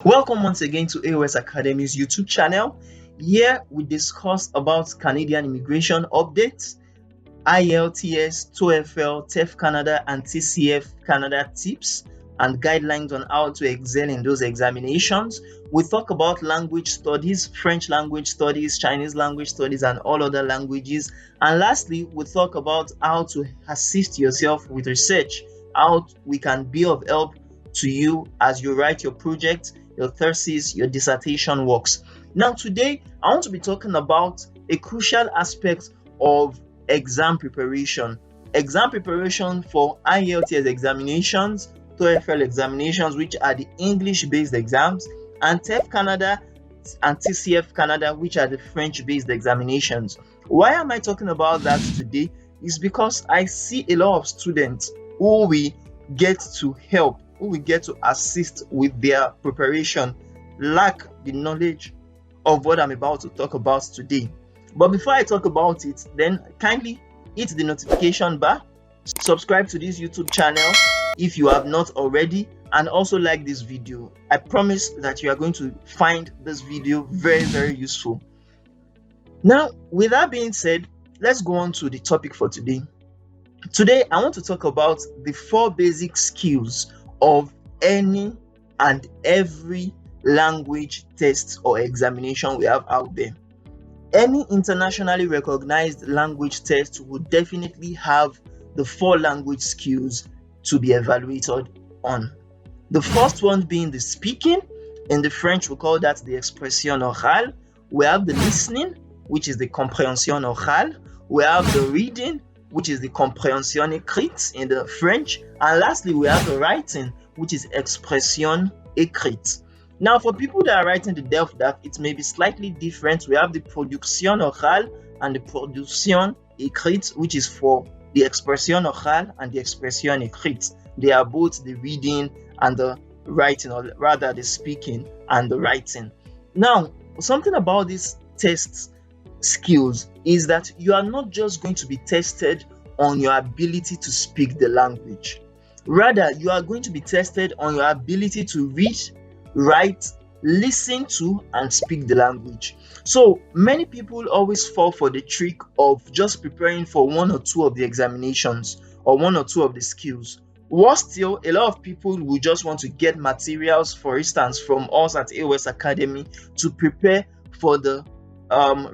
Welcome once again to A.O.S Academy's YouTube channel. Here we discuss about Canadian immigration updates, IELTS, TOEFL, TEF Canada, and TCF Canada tips and guidelines on how to excel in those examinations. We talk about language studies, French language studies, Chinese language studies, and all other languages. And lastly, we talk about how to assist yourself with research, how we can be of help to you as you write your project, your thesis, your dissertation works. Now, today I want to be talking about a crucial aspect of exam preparation. Exam preparation for IELTS examinations, TOEFL examinations, which are the English-based exams, and TEF Canada and TCF Canada, which are the French-based examinations. Why am I talking about that today? Is because I see a lot of students who we get to help, who we get to assist with their preparation, lack the knowledge of what I'm about to talk about today. But before I talk about it, then kindly hit the notification bar, subscribe to this YouTube channel if you have not already, and also like this video. I promise that you are going to find this video very, very useful. Now, with that being said, let's go on to the topic for today. Today, I want to talk about the 4 basic skills of any and every language test or examination we have out there. Any internationally recognized language test would definitely have the 4 language skills to be evaluated on. The first one being the speaking. In the French, we call that the expression orale. We have the listening, which is the compréhension orale. We have the reading, which is the compréhension écrite in the French. And lastly, we have the writing, which is expression écrite. Now, for people that are writing the TEF, it may be slightly different. We have the production orale and the production écrite, which is for the expression orale and the expression écrite. They are both the reading and the writing, or rather the speaking and the writing. Now, something about these tests skills is that you are not just going to be tested on your ability to speak the language. Rather, you are going to be tested on your ability to read, write, listen to, and speak the language. So many people always fall for the trick of just preparing for 1 or 2 of the examinations or 1 or 2 of the skills. Worse still, a lot of people will just want to get materials, for instance, from us at A.O.S Academy to prepare for the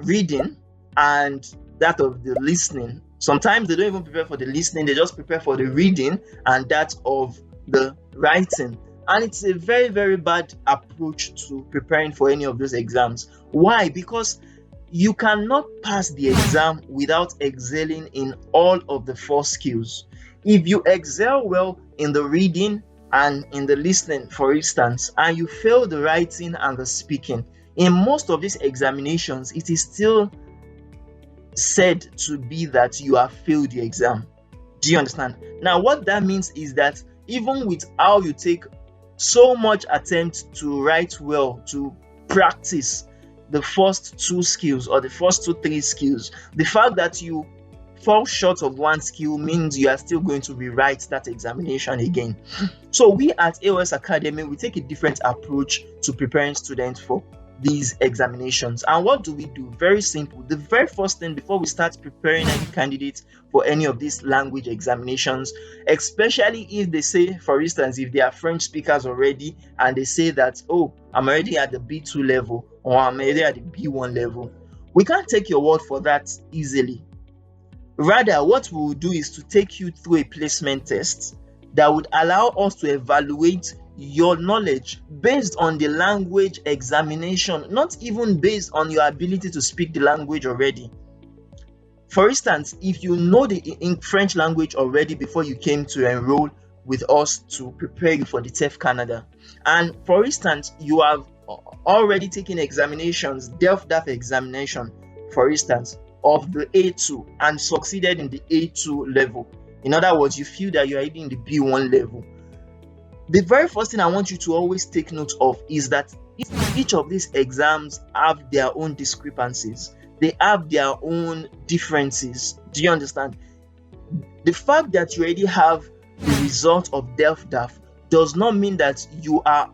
reading and that of the listening. Sometimes they don't even prepare for the listening, they just prepare for the reading and that of the writing. And it's a very, very bad approach to preparing for any of those exams. Why? Because you cannot pass the exam without excelling in all of the 4 skills. If you excel well in the reading and in the listening, for instance, and you fail the writing and the speaking, in most of these examinations, it is still said to be that you have failed the exam. Do you understand? Now, what that means is that even with how you take so much attempt to write well, to practice the first 2 skills or the first 3 skills, the fact that you fall short of 1 skill means you are still going to rewrite that examination again. So we at A.O.S Academy, we take a different approach to preparing students for these examinations. And what do we do? Very simple. The very first thing before we start preparing any candidate for any of these language examinations, especially if they say, for instance, if they are French speakers already and they say that, oh, I'm already at the B2 level or I'm already at the B1 level, we can't take your word for that easily. Rather, what we will do is to take you through a placement test that would allow us to evaluate your knowledge based on the language examination, not even based on your ability to speak the language already. For instance, if you know the French language already before you came to enroll with us to prepare you for the TEF Canada, and for instance, you have already taken examinations, TEF examination, for instance, of the A2 and succeeded in the A2 level. In other words, you feel that you are in the B1 level. The very first thing I want you to always take note of is that each of these exams have their own discrepancies. They have their own differences. Do you understand? The fact that you already have the result of TEF does not mean that you are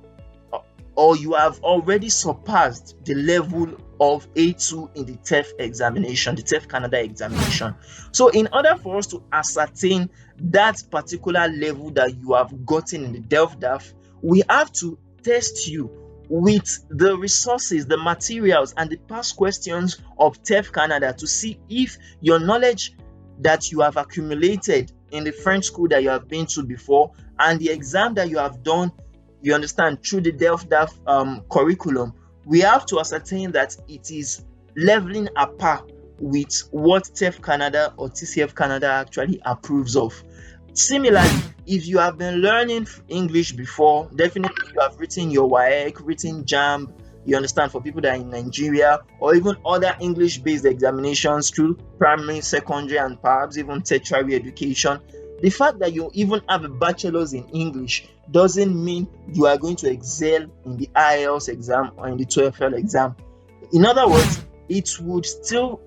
or you have already surpassed the level of A2 in the TEF examination, the TEF Canada examination. So in order for us to ascertain that particular level that you have gotten in the DELF-DAF, we have to test you with the resources, the materials, and the past questions of TEF Canada to see if your knowledge that you have accumulated in the French school that you have been to before and the exam that you have done, you understand, through the DELF-DAF curriculum, we have to ascertain that it is leveling apart with what TEF Canada or TCF Canada actually approves of. Similarly, if you have been learning English before, definitely you have written your WAEC, written JAMB, you understand, for people that are in Nigeria, or even other English-based examinations through primary, secondary, and perhaps even tertiary education. The fact that you even have a bachelor's in English doesn't mean you are going to excel in the IELTS exam or in the TOEFL exam. In other words, it would still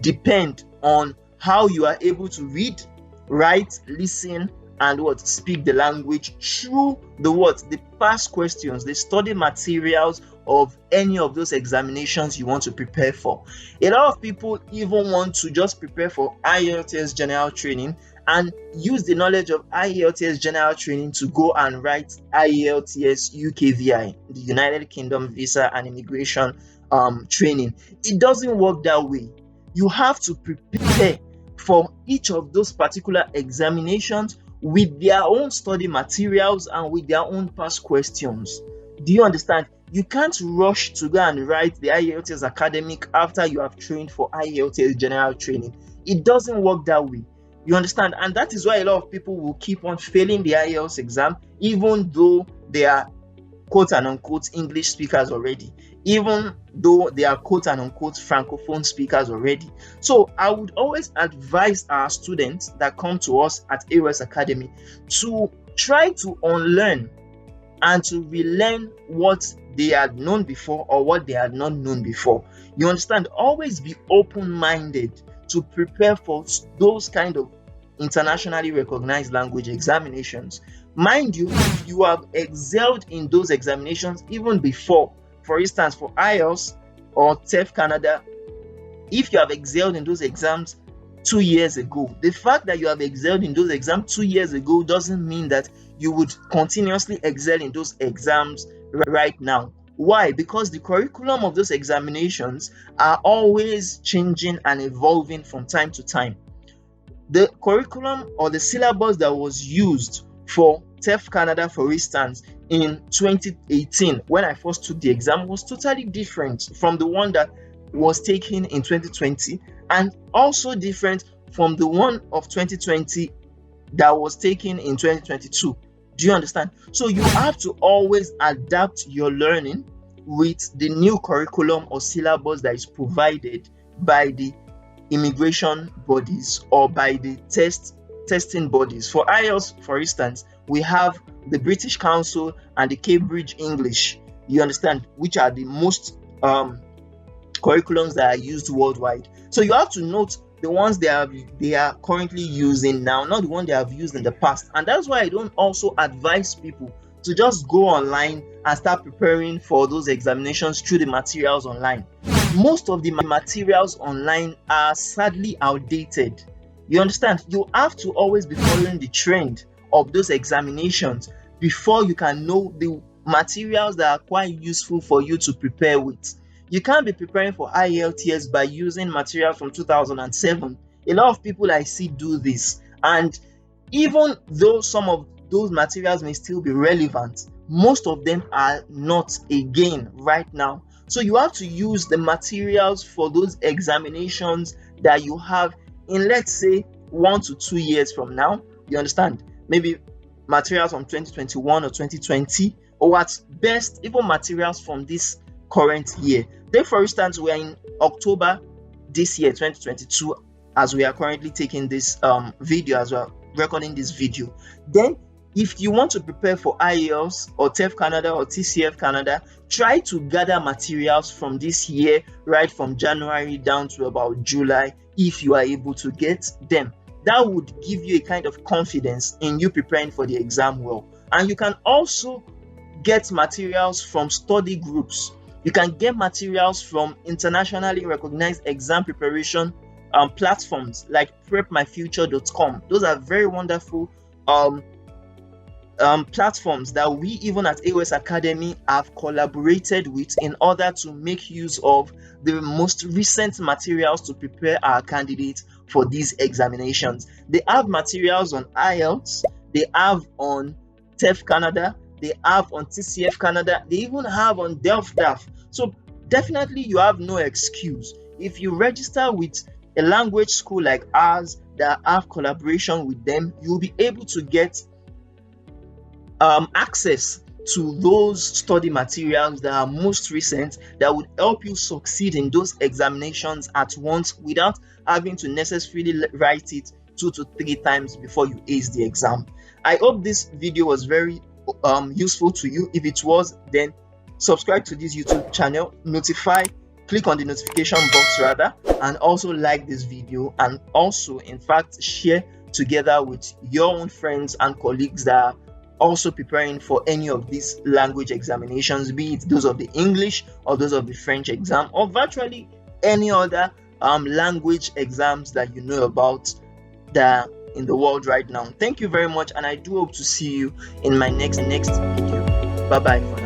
depend on how you are able to read, write, listen, and speak the language through the past questions, the study materials of any of those examinations you want to prepare for. A lot of people even want to just prepare for IELTS general training and use the knowledge of IELTS general training to go and write IELTS UKVI, the United Kingdom Visa and Immigration training. It doesn't work that way. You have to prepare for each of those particular examinations with their own study materials and with their own past questions. Do you understand? You can't rush to go and write the IELTS academic after you have trained for IELTS general training. It doesn't work that way. You understand? And that is why a lot of people will keep on failing the IELTS exam, even though they are quote and unquote English speakers already, even though they are quote and unquote francophone speakers already. So I would always advise our students that come to us at A.O.S Academy to try to unlearn and to relearn what they had known before or what they had not known before. You understand? Always be open-minded to prepare for those kind of internationally recognized language examinations. Mind you, if you have excelled in those examinations even before, for instance, for IELTS or TEF Canada, if you have excelled in those exams 2 years ago, the fact that you have excelled in those exams 2 years ago doesn't mean that you would continuously excel in those exams right now. Why? Because the curriculum of those examinations are always changing and evolving from time to time. The curriculum or the syllabus that was used for TEF Canada, for instance, in 2018, when I first took the exam, was totally different from the one that was taken in 2020, and also different from the one of 2020 that was taken in 2022. Do you understand? So you have to always adapt your learning with the new curriculum or syllabus that is provided by the immigration bodies or by the testing bodies. For IELTS, for instance, we have the British Council and the Cambridge English, you understand, which are the most curriculums that are used worldwide. So you have to note the ones they are currently using now, not the one they have used in the past. And that's why I don't also advise people to just go online and start preparing for those examinations through the materials online. Most of the materials online are sadly outdated. You understand? You have to always be following the trend of those examinations before you can know the materials that are quite useful for you to prepare with. You can't be preparing for IELTS by using material from 2007. A lot of people I see do this, and even though some of those materials may still be relevant, most of them are not again right now. So you have to use the materials for those examinations that you have in, let's say, 1 to 2 years from now. You understand? Maybe materials from 2021 or 2020, or at best, even materials from this current year. Then, for instance, we are in October this year, 2022, as we are currently taking this video, as we are recording this video. Then, if you want to prepare for IELTS or TEF Canada or TCF Canada, try to gather materials from this year, right from January down to about July, if you are able to get them. That would give you a kind of confidence in you preparing for the exam well. And you can also get materials from study groups. You can get materials from internationally recognized exam preparation platforms like prepmyfuture.com. Those are very wonderful platforms that we, even at A.O.S Academy, have collaborated with in order to make use of the most recent materials to prepare our candidates for these examinations. They have materials on IELTS, they have on TEF Canada, they have on TCF Canada, they even have on DEF. So definitely you have no excuse. If you register with a language school like ours that have collaboration with them, you'll be able to get access to those study materials that are most recent, that would help you succeed in those examinations at once without having to necessarily write it 2 to 3 times before you ace the exam. I hope this video was very useful to you. If it was, then subscribe to this YouTube channel, click on the notification box rather, and also like this video, and also in fact share together with your own friends and colleagues that are also preparing for any of these language examinations, be it those of the English or those of the French exam, or virtually any other language exams that you know about that are in the world right now. Thank you very much, and I do hope to see you in my next video. Bye bye.